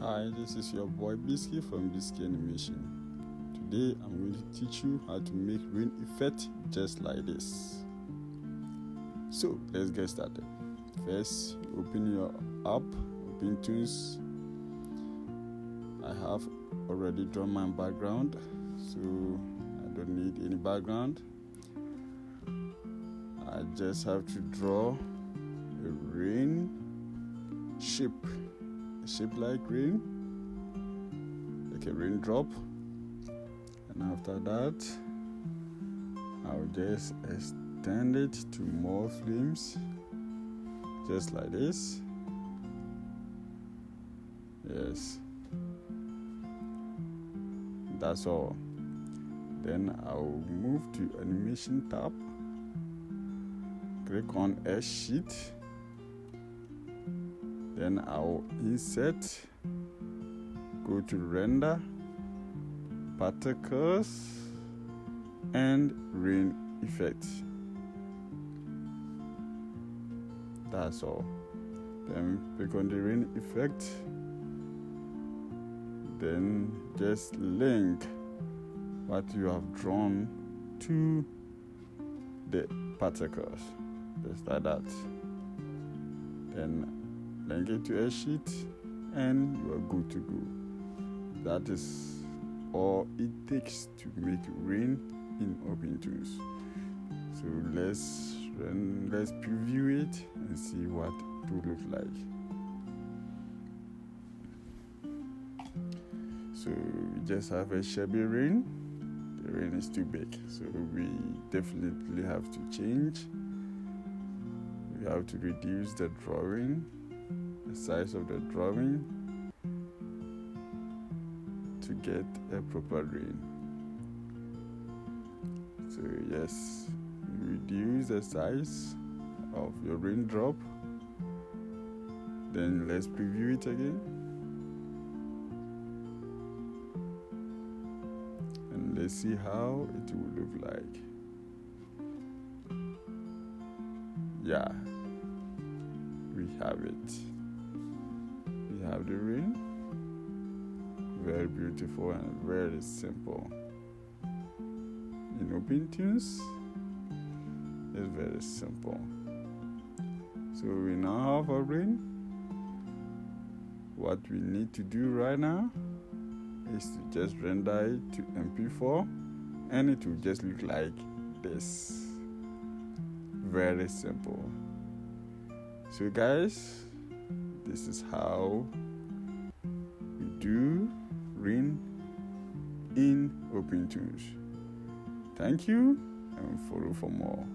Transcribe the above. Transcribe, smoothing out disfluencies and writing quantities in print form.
Hi, this is your boy Bisky from Bisky Animation. Today I'm going to teach you how to make rain effect just like this. So let's get started. First, open your app, Opentoonz. I have already drawn my background, so I don't need any background. I just have to draw a rain shape like rain, like a raindrop, and after that I'll just extend it to more flames, just like this. Yes, that's all. Then I'll move to animation tab, click on Edge Sheet. Then I'll insert, go to render, particles, and rain effect. That's all. Then click on the rain effect. Then just link what you have drawn to the particles, just like that. Then link it to a sheet and you are good to go. That is all it takes to make rain in Opentoonz. So let's preview it and see what it will look like. So we just have a shabby rain. The rain is too big, so we definitely have to change. We have to reduce the drawing, the size of the drawing, to get a proper rain. So yes, reduce the size of your raindrop. Then let's preview it again. And let's see how it will look like. Yeah, we have it. We have the rain. Very beautiful and very simple. In Opentoonz, it's very simple. So we now have a rain. What we need to do right now is to just render it to MP4, and it will just look like this. Very simple. So guys, this is how we do rain in Opentoonz. Thank you, and follow for more.